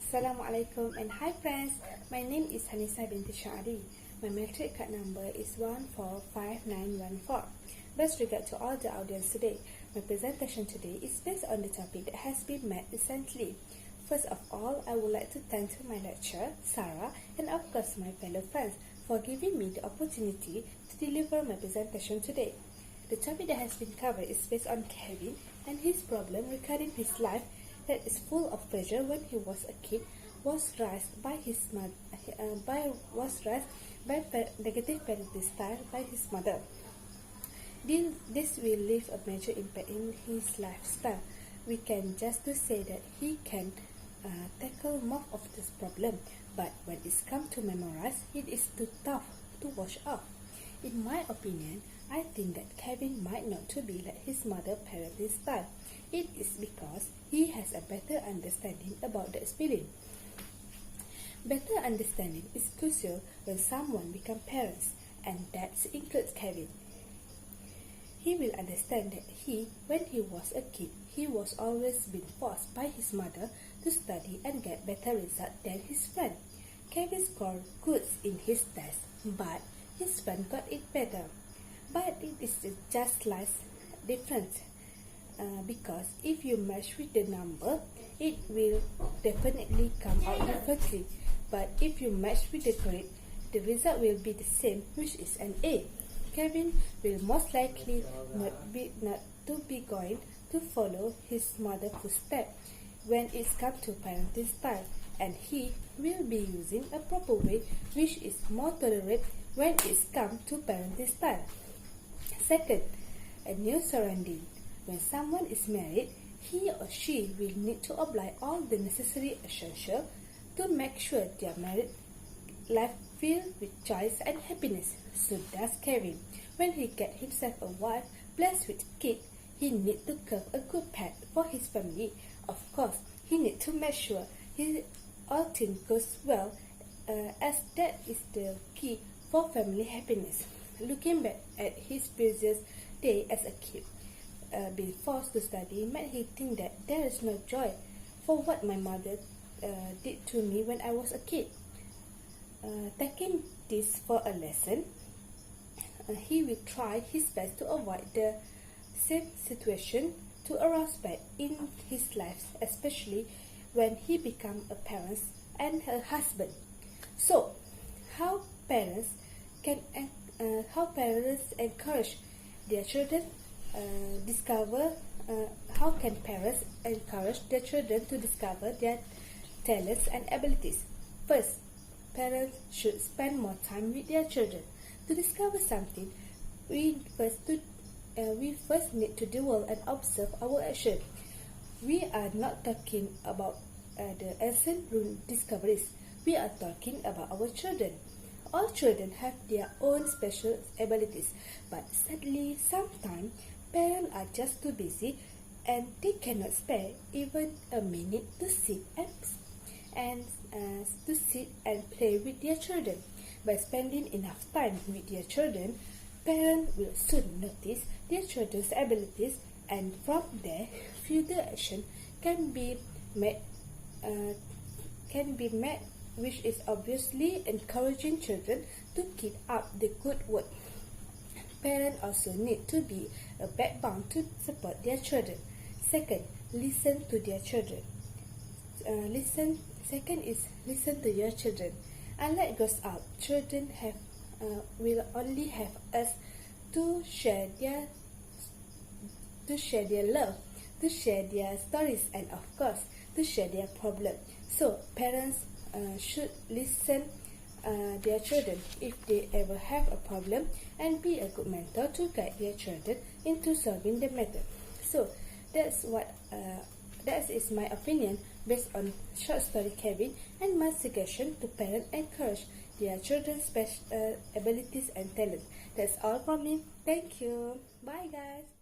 Assalamualaikum and hi friends, my name is Hanisah binti SHAARI. My metric card number is 145914. Best regard to all the audience today. My presentation today is based on the topic that has been met recently. First of all, I would like to thank my lecturer, Sarah, and of course my fellow friends for giving me the opportunity to deliver my presentation today. The topic that has been covered is based on Kevin and his problem regarding his life that is full of pleasure when he was a kid, was raised by his mother, negative parenting style by his mother. This will leave a major impact in his lifestyle. We can just to say that he can tackle most of this problem, but when it's come to memorize, it is too tough to wash off. In my opinion, I think that Kevin might not to be like his mother parenting style. It is because he has a better understanding about that feeling. Better understanding is crucial when someone becomes parents, and that includes Kevin. He will understand that when he was a kid, he was always been forced by his mother to study and get better results than his friend. Kevin scored good in his test, but his friend got it better. But it is just slight difference because if you match with the number, it will definitely come out differently. But if you match with the grade, the result will be the same, which is an A. Kevin will most likely not be going to follow his mother's footsteps when it's come to parenting style, and he will be using a proper way, which is more tolerant when it's come to parenting style. Second, a new surrounding. When someone is married, he or she will need to apply all the necessary essentials to make sure their married life filled with joy and happiness. So does Kevin. When he gets himself a wife blessed with kids, he needs to curve a good path for his family. Of course, he needs to make sure all things goes well, as that is the key for family happiness. Looking back at his previous day as a kid, being forced to study made him think that there is no joy for what my mother did to me when I was a kid. Taking this for a lesson, he will try his best to avoid the same situation to arouse back in his life, especially when he becomes a parent and a husband. So, how parents encourage their children how can parents encourage their children to discover their talents and abilities? First, parents should spend more time with their children. To discover something, we first need to dwell and observe our action. We are not talking about the ancient discoveries. We are talking about our children. All children have their own special abilities, but sadly, sometimes parents are just too busy and they cannot spare even a minute to sit and play with their children. By spending enough time with their children, parents will soon notice their children's abilities, and from there, further action can be made, which is obviously encouraging children to keep up the good work. Parents also need to be a backbone to support their children. Second, listen to their children. Second is listen to your children. Unlike grown up, children will only have us to share their love, to share their stories, and of course, to share their problems. So parents should listen their children if they ever have a problem, and be a good mentor to guide their children into solving the matter. So that is my opinion based on short story Kevin, and my suggestion to parents encourage their children's special abilities and talents. That's all from me. Thank you. Bye guys.